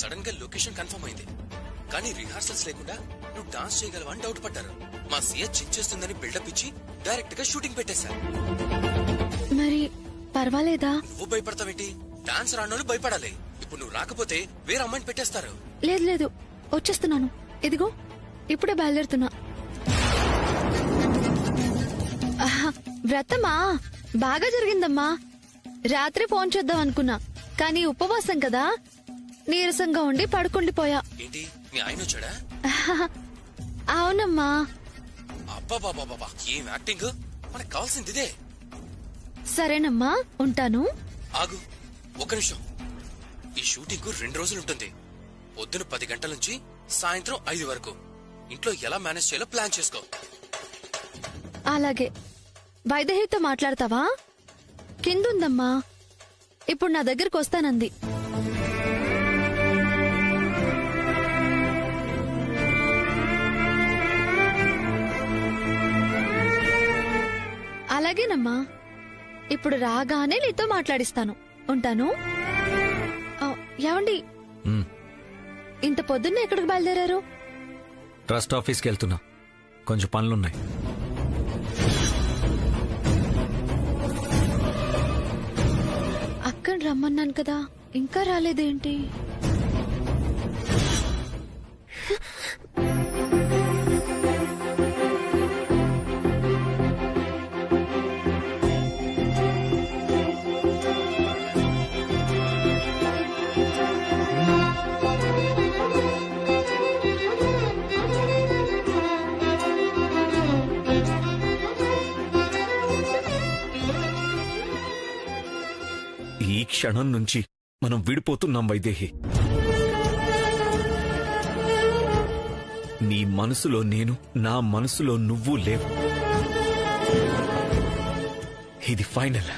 Sudden గా location confirm అయింది. కానీ రిహార్సల్స్ లేకుండా నువ్వు డాన్స్ చేయగలవా అని డౌట్ పడ్డారు. మా సీఎస్ చించేస్తుందని బిల్డప్ ఇచ్చి డైరెక్ట్ గా షూటింగ్ పెట్టేశారు. మరి పర్వాలేదా? నువ్వు భయపడతావేంటి? డాన్స్ రానోళ్ళు భయపడాలి. ఇప్పుడు నువ్వు రాకపోతే వేరే అమ్మాయిని పెట్టేస్తారు. లేదు లేదు, వచ్చేస్తున్నాను. ఇదిగో ఇప్పుడే బయలుదేరుతున్నా. వ్రతమా బాగా జరిగిందమ్మా. రాత్రి ఫోన్ చేద్దాం అనుకున్నా, కానీ ఉపవాసం కదా, నీరసంగా ఉండి పడుకుండిపోయా. ఏంటి మీ ఆయన వచ్చాడా? అవునమ్మా. అబ్బాబాబాబా, ఏం యాక్టింగ్! మనకు కావాల్సింది ఇదే. సరేనమ్మా, ఉంటాను. ఆగు ఒక్క నిమిషం. ఈ షూటింగ్ కు 2 రోజులుంటుంది. పొద్దున 10 గంటల నుంచి సాయంత్రం 5 వరకు. ఇంట్లో ఎలా మేనేజ్ చేయాలో ప్లాన్ చేసుకో. అలాగే. వైదేహితో మాట్లాడతావా? కిందుందమ్మా. ఇప్పుడు నా దగ్గరకు వస్తానంది. అలాగేనమ్మా. ఇప్పుడు రాగానే నీతో మాట్లాడిస్తాను. ఉంటాను. ఏమండి, ఇంత పొద్దున్నే ఎక్కడికి బయలుదేరారు? ట్రస్ట్ ఆఫీస్కి వెళ్తున్నా, కొంచెం పనులున్నాయి. అక్కడ రమ్మన్నాను కదా, ఇంకా రాలేదేంటి? ఈ క్షణం నుంచి మనం విడిపోతున్నాం వైదేహి. నీ మనసులో నేను, నా మనసులో నువ్వు లేవు. ఇది ఫైనల్.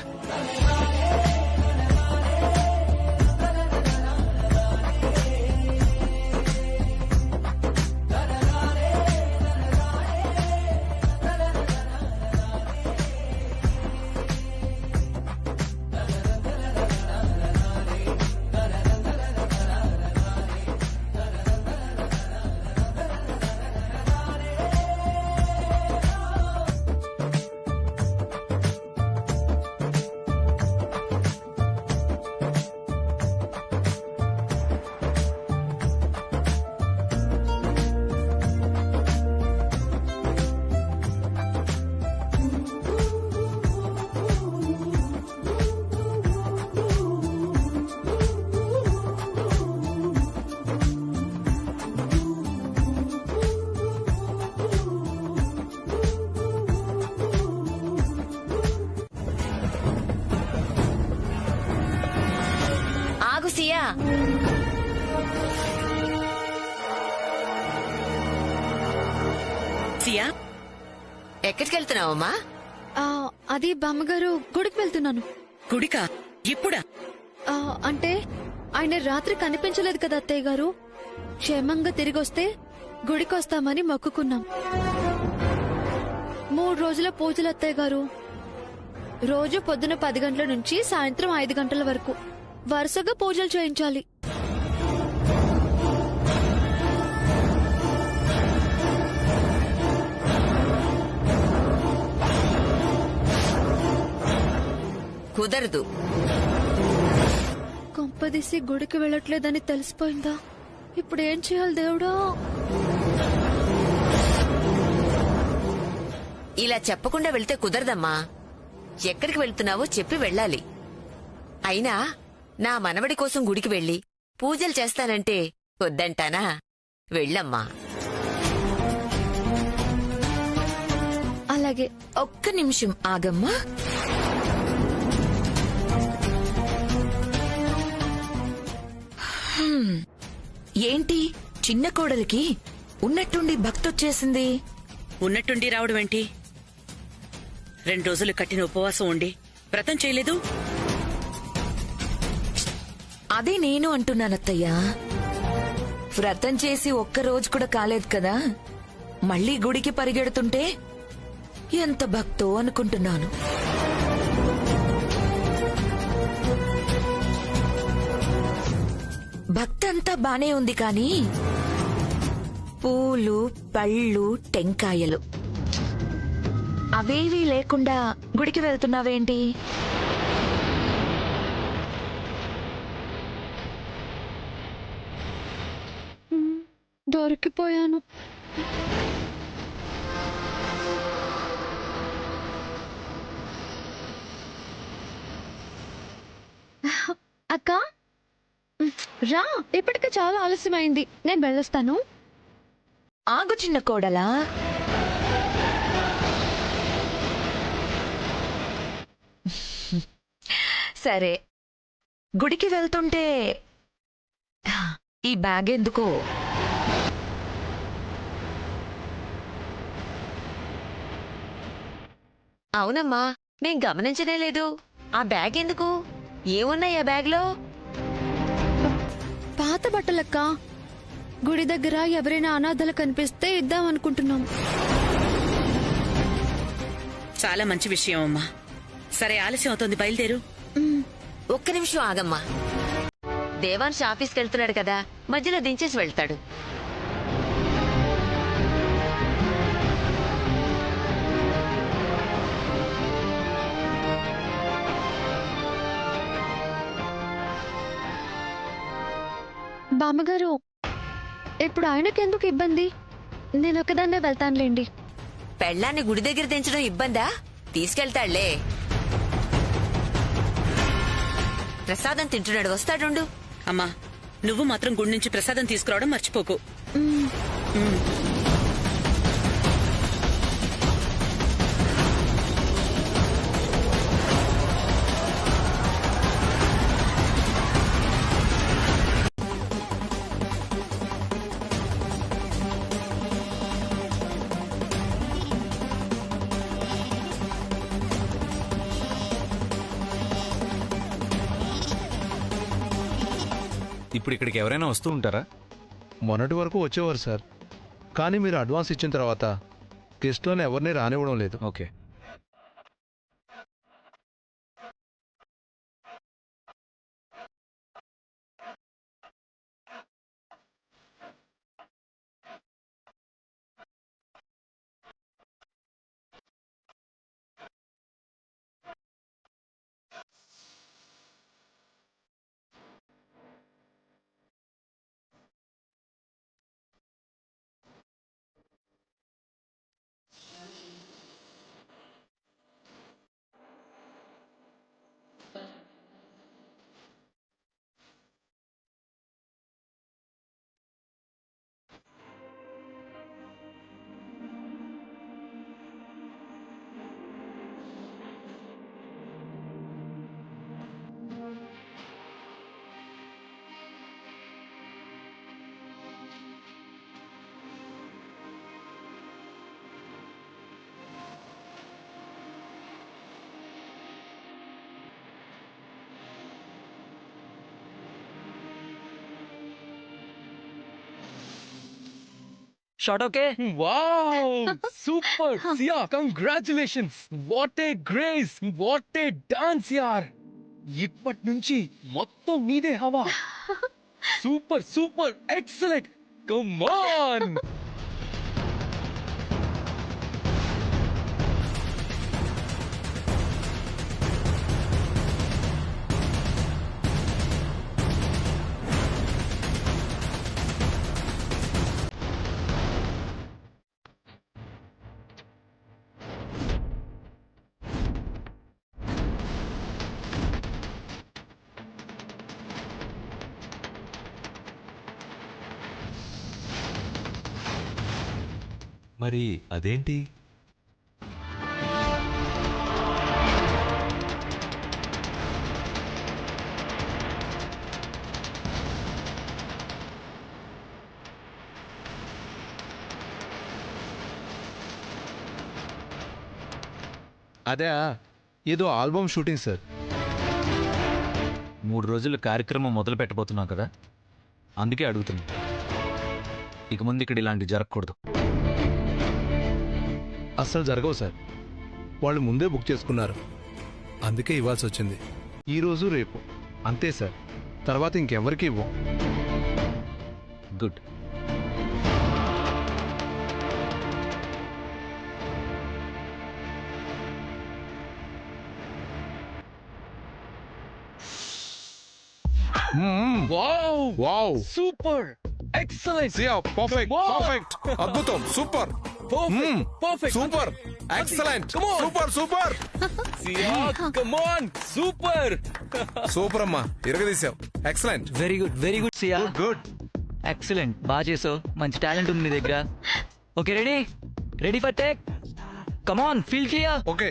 సియా, సియా ఎక్కడికి వెళ్తున్నావమ్మా? అది బామ్మగారు, గుడికి వెళ్తున్నాను. గుడికా? ఇప్పుడా? అంటే ఆయన రాత్రి కనిపించలేదు కదా అత్తయ్య గారు. క్షేమంగా తిరిగొస్తే గుడికొస్తామని మొక్కుకున్నాం. 3 రోజుల పూజలు అత్తయ్య గారు. రోజు పొద్దున 10 గంటల నుంచి సాయంత్రం 5 గంటల వరకు వరుసగా పూజలు చేయించాలి. కుదరదు. కొంపదీసి గుడికి వెళ్ళట్లేదని తెలిసిపోయిందా? ఇప్పుడు ఏం చేయాలి దేవుడా? ఇలా చెప్పకుండా వెళ్తే కుదరదమ్మా. ఎక్కడికి వెళ్తున్నావో చెప్పి వెళ్ళాలి. అయినా నా మనవడి కోసం గుడికి వెళ్లి పూజలు చేస్తానంటే వద్దంటానా? వెళ్ళమ్మా. అలాగే. ఒక్క నిమిషం ఆగమ్మా. ఏంటి చిన్న కోడలికి ఉన్నట్టుండి భక్తొచ్చేసింది? ఉన్నట్టుండి రావడం ఏంటి? 2 రోజులు కట్టిన ఉపవాసం ఉండి వ్రతం చేయలేదు. అదే నేను అంటున్నానత్తయ్యా. వ్రతం చేసి 1 రోజు కూడా కాలేదు కదా, మళ్లీ గుడికి పరిగెడుతుంటే ఎంత భక్తో అనుకుంటున్నాను. భక్త ఇదంతా బానే ఉంది కాని పూలు పళ్ళు టెంకాయలు అవేవీ లేకుండా గుడికి వెళ్తున్నావేంటి? దొరికిపోయాను. అక్క రా, ఇప్పటికే చాలా ఆలస్యమైంది. నేను వెళ్ళొస్తాను. ఆగు చిన్న కోడలా. సరే, గుడికి వెళ్తుంటే ఈ బ్యాగ్ ఎందుకో? అవునమ్మా, మేం గమనించనే లేదు. ఆ బ్యాగ్ ఎందుకు? ఏమున్నాయి ఆ బ్యాగ్లో? పాత బట్టలక్క. గుడి దగ్గర ఎవరైనా అనాథలు కనిపిస్తే ఇద్దాం అనుకుంటున్నాం. చాలా మంచి విషయం అమ్మా. సరే, ఆలస్యం అవుతోంది, బయలుదేరు. ఒక్క నిమిషం ఆగమ్మా. దేవాన్ష్ ఆఫీస్కి వెళ్తున్నాడు కదా, మధ్యలో దించేసి వెళ్తాడు. బామ్మగారు, ఇప్పుడు ఆయనకెందుకు ఇబ్బంది? నేను ఒకదాన్నే వెళ్తానులేండి. పెళ్ళాన్ని గుడి దగ్గర దించడం ఇబ్బందా? తీసుకెళ్తాళ్లే. ప్రసాదం తింటున్నాడు, వస్తాడుండు. అమ్మా, నువ్వు మాత్రం గుడి నుంచి ప్రసాదం తీసుకురావడం మర్చిపోకు. ఇప్పుడు ఇక్కడికి ఎవరైనా వస్తూ ఉంటారా? మొన్నటి వరకు వచ్చేవారు సార్, కానీ మీరు అడ్వాన్స్ ఇచ్చిన తర్వాత గెస్ట్లోనే ఎవరిని రానివ్వడం లేదు. Okay. Shot okay? Wow! Super! Sia, congratulations! What a grace! What a dance, yaar! ఇప్పటి నుంచి మొత్తం నీదే హవా. Super super excellent. Come on. మరి అదేంటి? అదే ఏదో ఆల్బమ్ షూటింగ్ సార్. 3 రోజుల కార్యక్రమం మొదలు పెట్టబోతున్నాం కదా, అందుకే అడుగుతున్నా. ఇక ముందు ఇక్కడ ఇలాంటి జరగకూడదు. అస్సలు జరగవు సార్, వాళ్ళు ముందే బుక్ చేసుకున్నారు, అందుకే ఇవ్వాల్సి వచ్చింది. ఈరోజు రేపు అంతే సార్, తర్వాత ఇంకెవరికి ఇవ్వం. Good. Wow wow super excellent Siya perfect perfect అద్భుతం super perfect super excellent super super Siya come on super super అమ్మా ఇరగదీసావు excellent very good Siya. Good excellent, బాగా చేసావు. మంచి టాలెంట్ ఉంది నీ దగ్గర. Okay, ready for take. Come on, feel కియా. Okay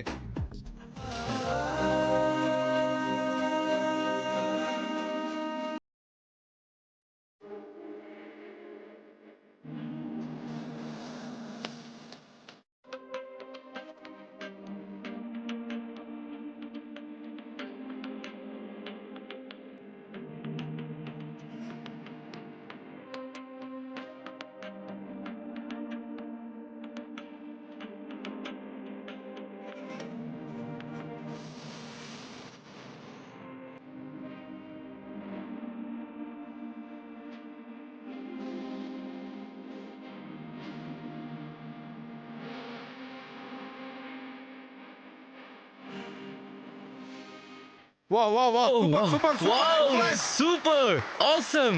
wow wow wow super super super awesome.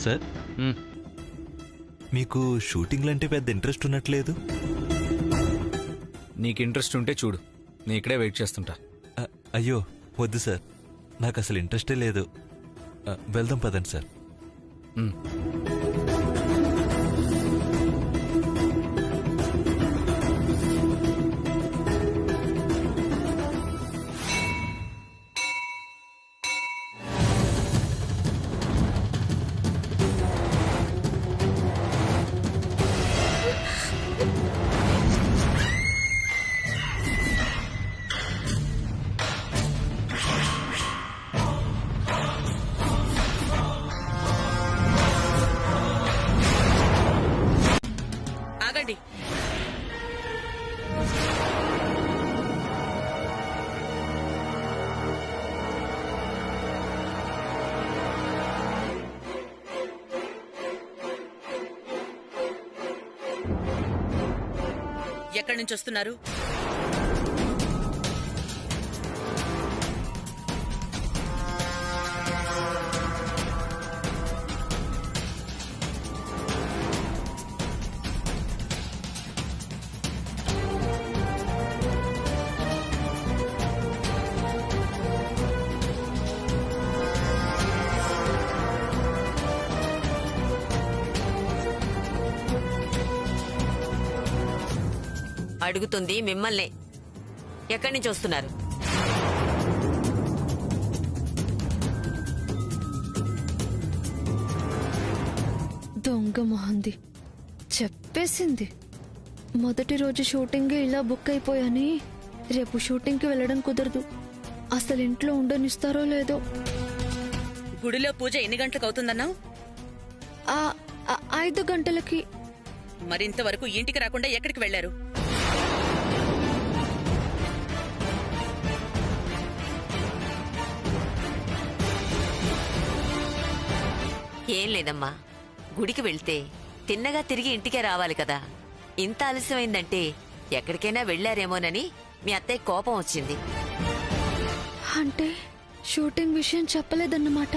Sir మీకు షూటింగ్లు అంటే పెద్ద ఇంట్రెస్ట్ ఉన్నట్లేదు. నీకు ఇంట్రెస్ట్ ఉంటే చూడు, నేను ఇక్కడే వెయిట్ చేస్తుంటా. అయ్యో వద్దు సార్, నాకు అసలు ఇంట్రెస్టే లేదు. వెళ్దాం పదండి సార్. ఆగండి. ఎక్కడి నుంచి వస్తున్నారు? అడుగుతుంది మిమ్మల్నే. ఎక్కడి నుంచి వస్తున్నారు? దొంగ మొహంది చెప్పేసింది. మొదటి రోజు షూటింగ్ ఇలా బుక్ అయిపోయాని రేపు షూటింగ్కి వెళ్ళడం కుదరదు. అసలు ఇంట్లో ఉండనిస్తారో లేదో. గుడిలో పూజ ఎన్ని గంటలకు అవుతుందన్నావు? 5 గంటలకి. మరింతవరకు ఇంటికి రాకుండా ఎక్కడికి వెళ్లారు? ఏం లేదమ్మా, గుడికి వెళ్తే తిన్నగా తిరిగి ఇంటికే రావాలి కదా. ఇంత ఆలస్యమైందంటే ఎక్కడికైనా వెళ్లారేమోనని మీ అత్తయ్య కోపం వచ్చింది. అంటే షూటింగ్ విషయం చెప్పలేదన్నమాట.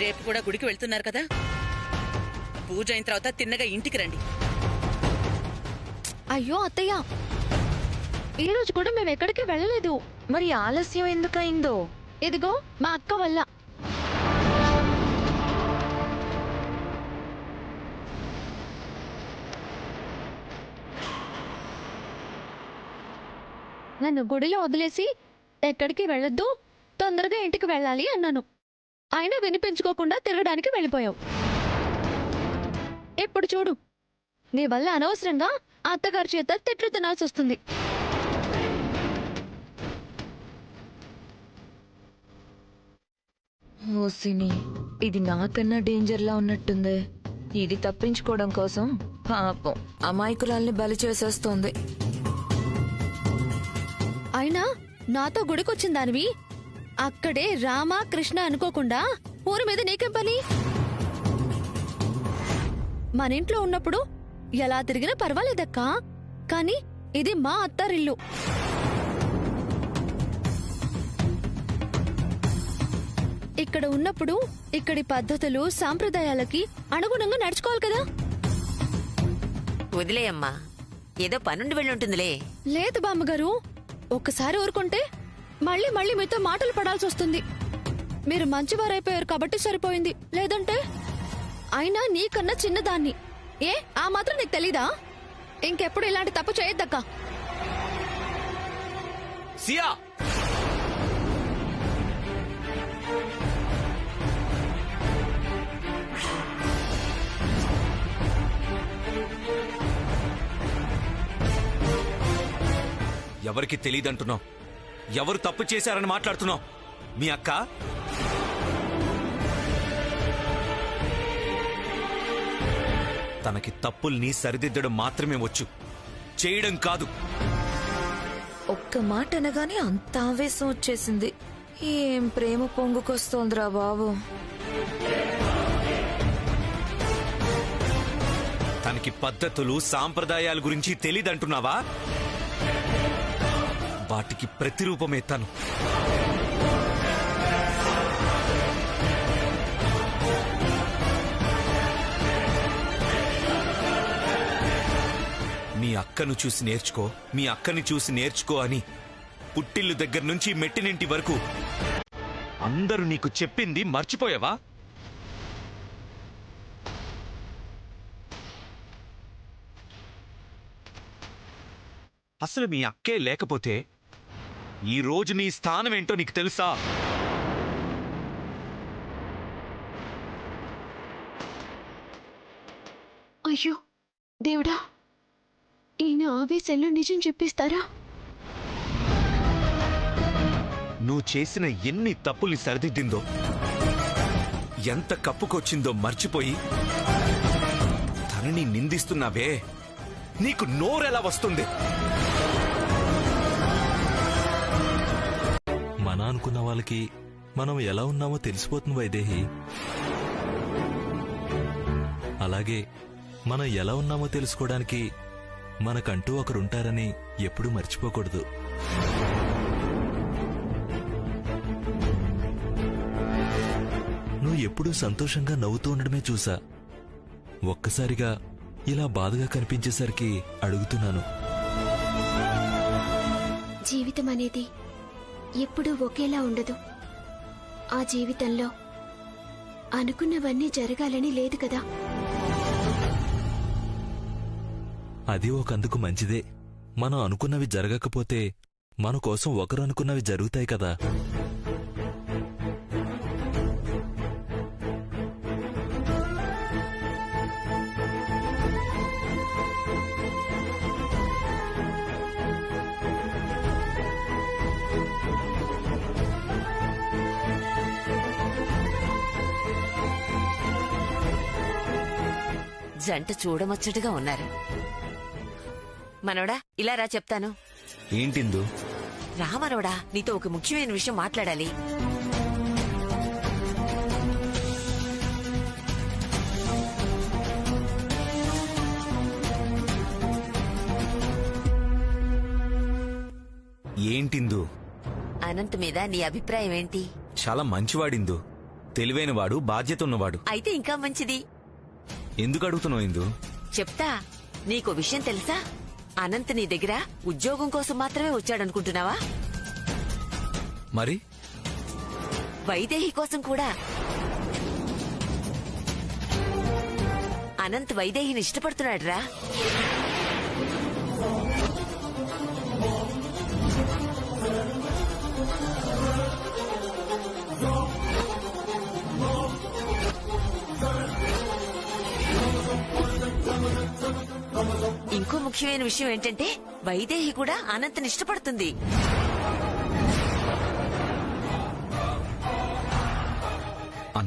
రేపు కూడా గుడికి వెళ్తున్నారు కదా, పూజ అయిన తర్వాత తిన్నగా ఇంటికి రండి. అయ్యో అత్తయ్య, ఈ రోజు కూడా మేము ఎక్కడికి వెళ్ళలేదు. మరి ఆలస్యం ఎందుకయిందో? ఇదిగో మా అక్క వల్ల. నన్ను గుడిలో వదిలేసి ఎక్కడికి వెళ్ళొద్దు, తొందరగా ఇంటికి వెళ్ళాలి అన్నాను. అయినా వినిపించుకోకుండా తిరగడానికి వెళ్ళిపోయావు. ఇప్పుడు చూడు, నీ వల్ల అనవసరంగా అత్తగారి చేత తిట్లు తినాల్సి వస్తుంది. ఓసిని, ఇది నాకన్నా డేంజర్లా ఉన్నట్టుంది. ఇది తప్పించుకోవడం కోసం పాపం అమాయకురాల్ని బలి చేసేస్తోంది. అయినా నాతో గుడికొచ్చిన దానివి అక్కడే రామ కృష్ణ అనుకోకుండా ఊరి మీద నీకేం పని? మన ఇంట్లో ఉన్నప్పుడు ఎలా తిరిగినా పర్వాలేదక్కా, కానీ ఇది మా అత్తారిల్లు. ఇక్కడ ఉన్నప్పుడు ఇక్కడి పద్ధతులు సాంప్రదాయాలకి అనుగుణంగా నడుచుకోవాలి కదా. వదిలేయమ్మా, ఏదో పనుండి వెళ్ళుంటుందిలే. లేదు బామ్మగారు, ఒక్కసారి ఊరుకుంటే మళ్ళీ మళ్ళీ మీతో మాటలు పడాల్సి వస్తుంది. మీరు మంచివారైపోయారు కాబట్టి సరిపోయింది, లేదంటే అయినా నీకన్నా చిన్నదాన్ని. ఏ ఆ మాత్రం నీకు తెలీదా? ఇంకెప్పుడు ఇలాంటి తప్పు చేయొద్దక్కా. సియా ఎవరికి తెలీదంటున్నావు? ఎవరు తప్పు చేశారని మాట్లాడుతున్నావు? మీ అక్క? తనకి తప్పుల్ని సరిదిద్దడం మాత్రమే వచ్చు, చేయడం కాదు. ఒక్క మాట అనగానే అంత ఆవేశం వచ్చేసింది. ఏం ప్రేమ పొంగుకొస్తోందిరా బాబు. తనకి పద్ధతులు సాంప్రదాయాల గురించి తెలీదంటున్నావా? వాటికి ప్రతిరూపమే తను. మీ అక్కను చూసి నేర్చుకో, మీ అక్కని చూసి నేర్చుకో అని పుట్టిల్లు దగ్గర నుంచి మెట్టినింటి వరకు అందరూ నీకు చెప్పింది మర్చిపోయావా? అసలు మీ అక్కే లేకపోతే ఈ రోజు నీ స్థానం ఏంటో నీకు తెలుసా? అయ్యో దేవుడా, ఈయన ఆవేశంలో నిజం చెప్పిస్తారా? నువ్వు చేసిన ఎన్ని తప్పుల్ని సరిదిద్దిందో, ఎంత కప్పుకొచ్చిందో మర్చిపోయి తనని నిందిస్తున్నావే, నీకు నోరెలా వస్తుంది? మన అనుకున్న వాళ్ళకి మనం ఎలా ఉన్నామో తెలిసిపోతుంది వైదేహి. అలాగే మనం ఎలా ఉన్నామో తెలుసుకోవడానికి మనకంటూ ఒకరుంటారని ఎప్పుడూ మర్చిపోకూడదు. నువ్వు ఎప్పుడూ సంతోషంగా నవ్వుతూ ఉండడమే చూసా. ఒక్కసారిగా ఇలా బాధగా కనిపించేసరికి అడుగుతున్నాను. జీవితం అనేది ఎప్పుడూ ఒకేలా ఉండదు. ఆ జీవితంలో అనుకున్నవన్నీ జరగాలని లేదు కదా. అది ఒకందుకు మంచిదే. మనం అనుకున్నవి జరగకపోతే మన కోసం ఒకరు అనుకున్నవి జరుగుతాయి కదా. జంట చూడముచ్చటగా ఉన్నారు. మనవడా, ఇలా రా చెప్తాను. ఏంటిందు? రా మనవడా, నీతో ఒక ముఖ్యమైన విషయం మాట్లాడాలి. ఏంటిందు? అనంత్ మీద నీ అభిప్రాయం ఏంటి? చాలా మంచివాడిందు, తెలివైనవాడు, బాధ్యత ఉన్నవాడు. అయితే ఇంకా మంచిది. ఎందుకు అడుగుతున్నావు ఇందు? చెప్తా. నీకో విషయం తెలుసా? అనంత్ నీ దగ్గర ఉద్యోగం కోసం మాత్రమే వచ్చాడనుకుంటున్నావా? మరి వైదేహి కోసం కూడా. అనంత్ వైదేహిని ఇష్టపడుతున్నాడురా. ఇంకో ముఖ్యమైన విషయం ఏంటంటే వైదేహి కూడా అనంత్ని ఇష్టపడుతుంది.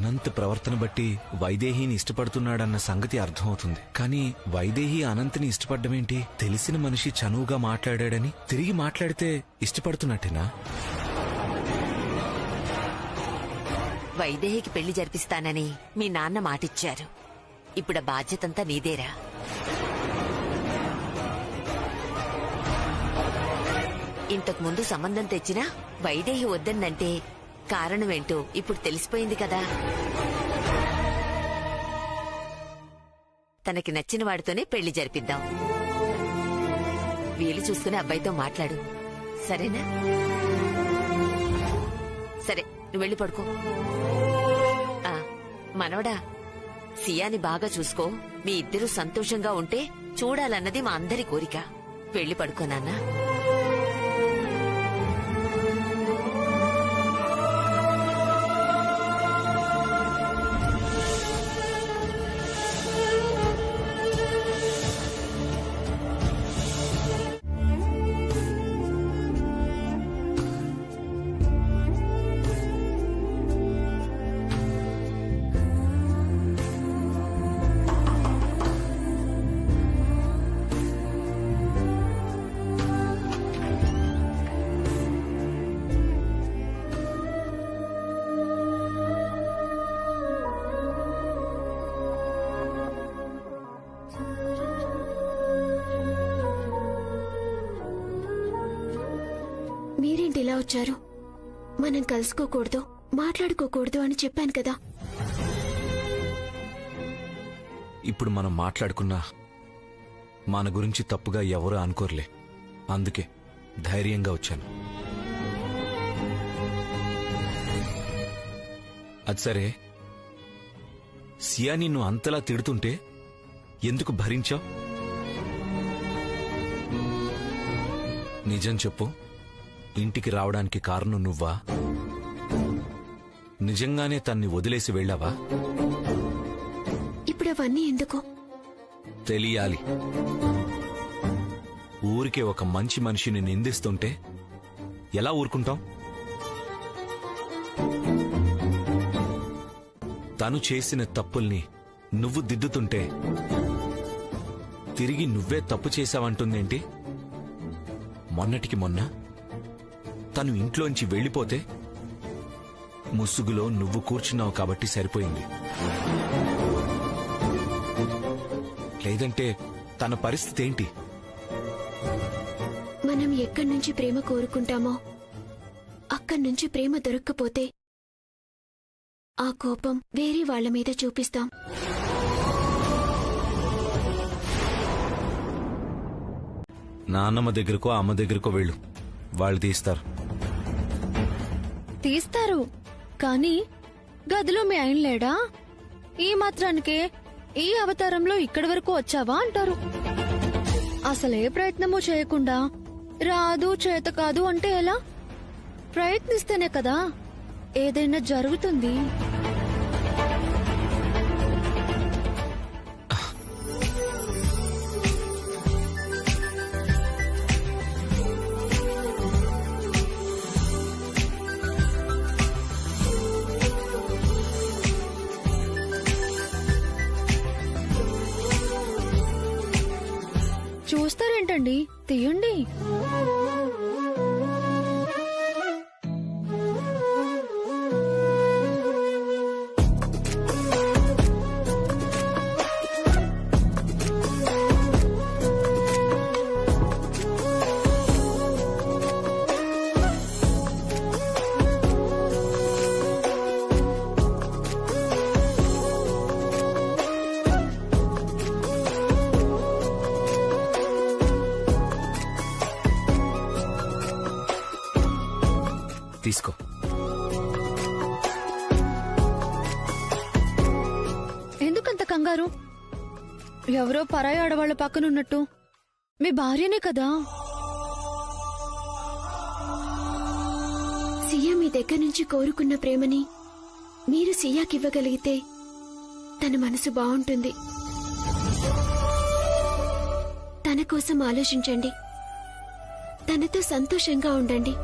అనంత్ ప్రవర్తన బట్టి వైదేహిని ఇష్టపడుతున్నాడన్న సంగతి అర్థమవుతుంది. కానీ వైదేహి అనంత్ని ఇష్టపడ్డమేంటి? తెలిసిన మనిషి చనువుగా మాట్లాడాడని తిరిగి మాట్లాడితే ఇష్టపడుతున్నట్టేనా? వైదేహికి పెళ్లి జరిపిస్తానని మీ నాన్న మాటిచ్చారు. ఇప్పుడు ఆ బాధ్యతంతా నీదేరా. ఇంతకు ముందు సంబంధం తెచ్చినా వైదేహి వద్దందంటే కారణమేంటో ఇప్పుడు తెలిసిపోయింది కదా. తనకి నచ్చిన వాడితోనే పెళ్లి జరిపిద్దాం. వీలు చూసుకుని అబ్బాయితో మాట్లాడు, సరేనా? సరే, నువ్వు వెళ్ళి పడుకో. మనవడా, సియాని బాగా చూసుకో. మీ ఇద్దరూ సంతోషంగా ఉంటే చూడాలన్నది మా అందరి కోరిక. వెళ్ళి పడుకో నాన్నా. మీరేంటి ఇలా వచ్చారు? మనం కలుసుకోకూడదు, మాట్లాడుకోకూడదు అని చెప్పాను కదా. ఇప్పుడు మనం మాట్లాడుకున్నా మన గురించి తప్పుగా ఎవరూ అనుకోర్లే. అందుకే ధైర్యంగా వచ్చాను. అది సరే, సియా నిన్ను అంతలా తిడుతుంటే ఎందుకు భరించావు? నిజం చెప్పు, ఇంటికి రావడానికి కారణం నువ్వా? నిజంగానే తన్ని వదిలేసి వెళ్ళావా? ఇప్పుడు అవన్నీ ఎందుకు? తెలియాలి. ఊరికే ఒక మంచి మనిషిని నిందిస్తుంటే ఎలా ఊరుకుంటాం? తను చేసిన తప్పుల్ని నువ్వు దిద్దుతుంటే తిరిగి నువ్వే తప్పు చేశావంటుందేంటి? మొన్నటికి మొన్న తను ఇంట్లోంచి వెళ్ళిపోతే ముసుగులో నువ్వు కూర్చున్నావు కాబట్టి సరిపోయింది. లేదంటే తన పరిస్థితి ఏంటి? మనం ఎక్కడి నుంచి ప్రేమ కోరుకుంటామో అక్కడి నుంచి ప్రేమ దొరక్కపోతే ఆ కోపం వేరే వాళ్ల మీద చూపిస్తాం. నాన్నమ్మ దగ్గరకో అమ్మ దగ్గరకో వెళ్ళు, వాళ్ళు తీస్తారు. తీస్తారు, కానీ గదిలో మీ ఆయన లేడా? ఈ మాత్రానికే ఈ అవతారంలో ఇక్కడి వరకు వచ్చావా అంటారు. అసలే ప్రయత్నమూ చేయకుండా రాదు చేత కాదు అంటే ఎలా? ప్రయత్నిస్తేనే కదా ఏదైనా జరుగుతుంది. చూస్తారేంటండి, తీయండి. తీసుకో. ఎందుకంత కంగారు? ఎవరో పరాయి ఆడవాళ్ల పక్కనున్నట్టు. మీ భార్యనే కదా. సియా మీ దగ్గర నుంచి కోరుకున్న ప్రేమని మీరు సియాకివ్వగలిగితే తన మనసు బావుంటుంది. తన కోసం ఆలోచించండి, తనతో సంతోషంగా ఉండండి.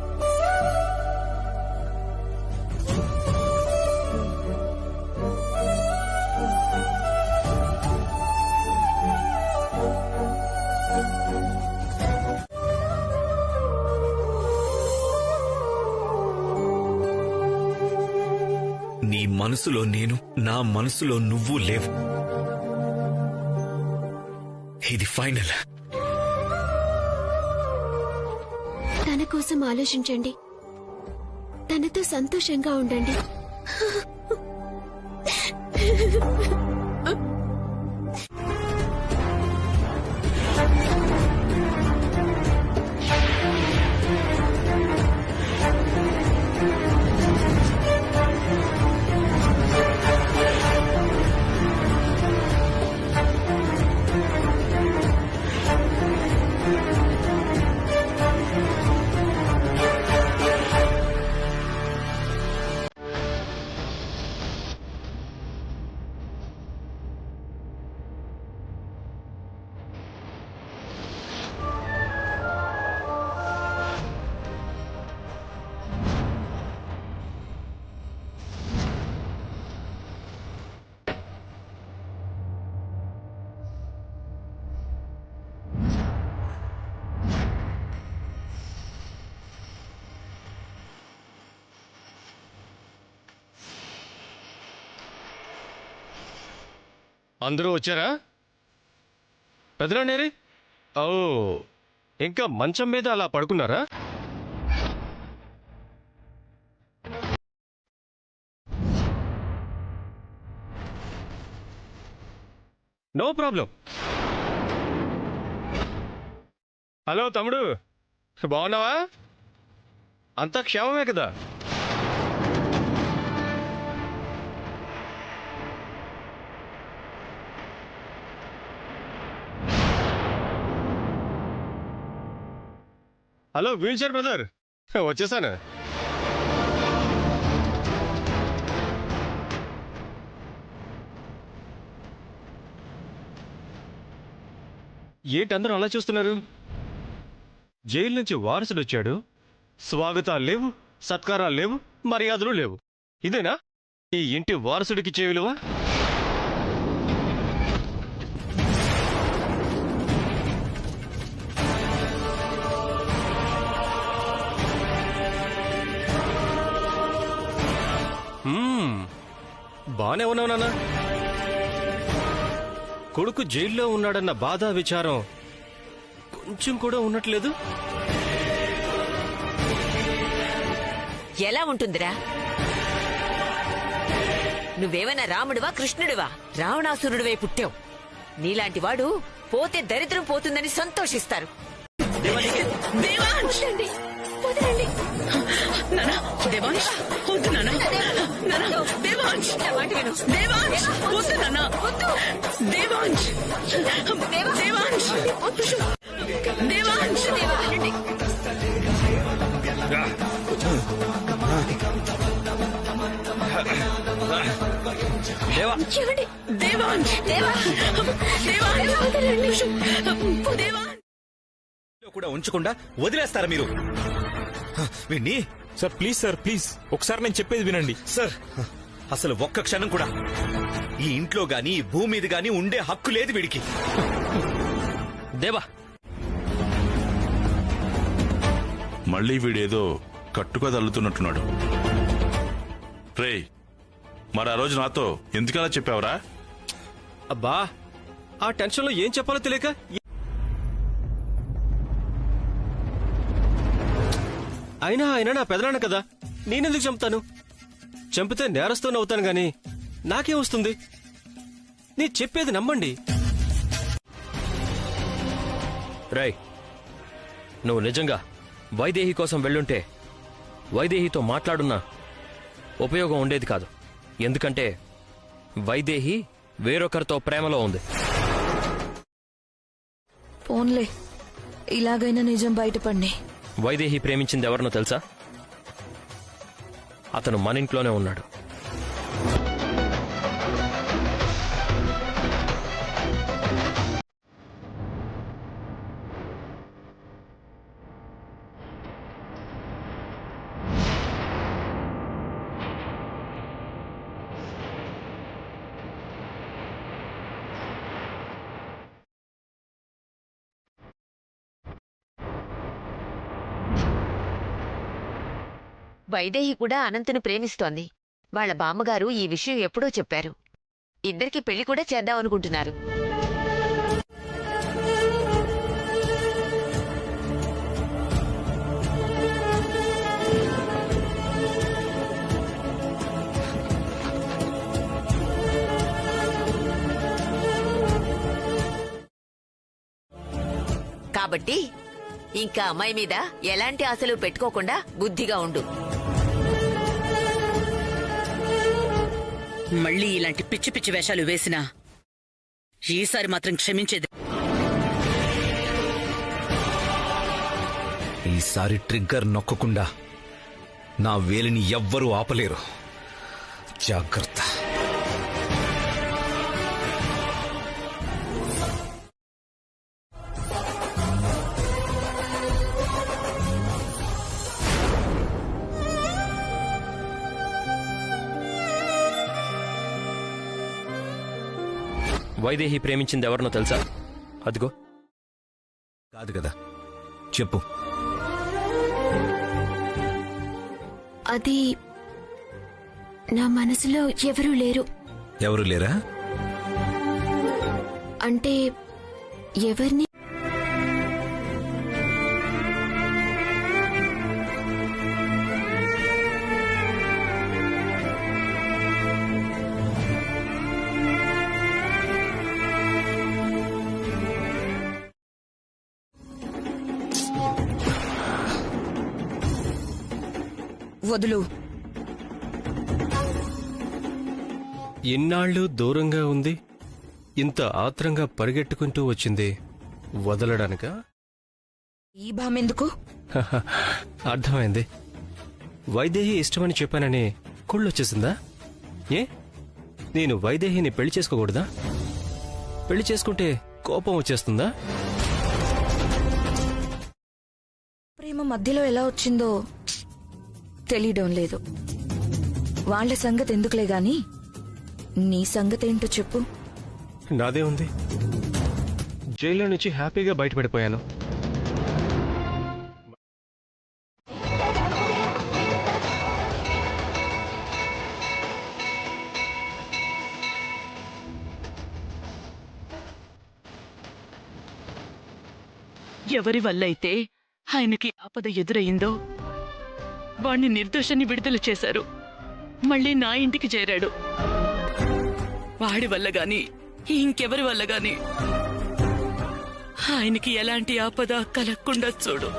మనసులో నేను, నా మనసులో నువ్వు లేవు. ఇది ఫైనల్. తన కోసం ఆలోచించండి, తనతో సంతోషంగా ఉండండి. అందరూ వచ్చారా? పెదనాన్నేరి? ఓ, ఇంకా మంచం మీద అలా పడుకున్నారా? No problem. హలో తమ్ముడు, బాగున్నావా? అంతా క్షేమమే కదా? హలో వీల్ చైర్ బ్రదర్, వచ్చేసాను. ఏంటి అందరూ అలా చూస్తున్నారు? జైలు నుంచి వారసుడు వచ్చాడు, స్వాగతాలు లేవు, సత్కారాలు లేవు, మర్యాదలు లేవు. ఇదేనా ఈ ఇంటి వారసుడికి ఇచ్చే విలువ? బానే ఉన్నావు నాన్న. కొడుకు జైల్లో ఉన్నాడన్న బాధ, విచారం కొంచెం కూడా ఉన్నట్లేదు. ఎలా ఉంటుందిరా? నువ్వేమైనా రాముడివా, కృష్ణుడివా? రావణాసురుడివై పుట్టావు. నీలాంటి వాడు పోతే దరిద్రం పోతుందని సంతోషిస్తారు. కూడా ఉంచకుండా వదిలేస్తారా మీరు విన్ని? సార్ ప్లీజ్, సార్ ప్లీజ్, ఒకసారి నేను చెప్పేది వినండి సార్. అసలు ఒక్క క్షణం కూడా ఈ ఇంట్లో గాని ఈ భూమి మీద గాని ఉండే హక్కు లేదు వీడికి. దేవా, మళ్ళీ వీడేదో కట్టుగా తల్లుతున్నట్టున్నాడు. రేయ్, మరి ఆ రోజు నాతో ఎందుకలా చెప్పావురా? అబ్బా, ఆ టెన్షన్లో ఏం చెప్పాలో తెలియక. అయినా ఆయన నా పెదనాన్న కదా, నేనెందుకు చంపుతాను? చంపితే నేరస్తూనే అవుతాను గాని నాకేం వస్తుంది? నీ చెప్పేది నమ్మండి. రై, నువ్వు నిజంగా వైదేహి కోసం వెళ్ళుంటే వైదేహితో మాట్లాడున్నా ఉపయోగం ఉండేది కాదు. ఎందుకంటే వైదేహి వేరొకరితో ప్రేమలో ఉంది. పోన్లే, ఇలాగైనా నిజం బయటపడి. వైదేహి ప్రేమించింది ఎవరినో తెలుసా? అతను మన ఇంట్లోనే ఉన్నాడు. వైదేహి కూడా అనంతుని ప్రేమిస్తోంది. వాళ్ళ బామ్మగారు ఈ విషయం ఎప్పుడో చెప్పారు. ఇద్దరికి పెళ్లి కూడా చేద్దామనుకుంటున్నారు. కాబట్టి ఇంకా అమ్మాయి మీద ఎలాంటి ఆశలు పెట్టుకోకుండా బుద్ధిగా ఉండు. మళ్ళీ ఇలాంటి పిచ్చి పిచ్చి వేషాలు వేసినా ఈసారి మాత్రం క్షమించేది. ఈసారి ట్రిగ్గర్ నొక్కకుండా నా వేలిని ఎవ్వరూ ఆపలేరు. జాగ్రత్త. వైదేహి ప్రేమించింది ఎవరినో తెలుసా? అదిగో. కాదు కదా, చెప్పు. అది నా మనసులో ఎవరూ లేరు. ఎవరు లేరా? అంటే ఎవరిని? వదులు. ఇన్నాళ్ళు దూరంగా ఉంది, ఇంత ఆత్రంగా పరిగెట్టుకుంటూ వచ్చింది వదలడానికా? ఈ భామెందుకు? అర్థమైంది. వైదేహి ఇష్టమని చెప్పానని కుళ్ళొచ్చేసిందా? ఏ, నేను వైదేహిని పెళ్లి చేసుకోకూడదా? పెళ్లి చేసుకుంటే కోపం వచ్చేస్తుందా? ప్రేమ మధ్యలో ఎలా వచ్చిందో తెలియడం లేదు. వాళ్ల సంగతి ఎందుకులే గాని నీ సంగతేంటో చెప్పు. నాదే ఉంది. జైల్లో నుంచి హ్యాపీగా బయటపడిపోయాను. ఎవరి వల్లైతే ఆయనకి ఆపద ఎదురయ్యిందో వాణ్ణి నిర్దోషాన్ని విడుదల చేశారు. మళ్ళీ నా ఇంటికి చేరాడు. వాడి వల్ల గాని ఇంకెవరి వల్ల గాని ఆయనకి ఎలాంటి ఆపద కలగకుండా చూడు.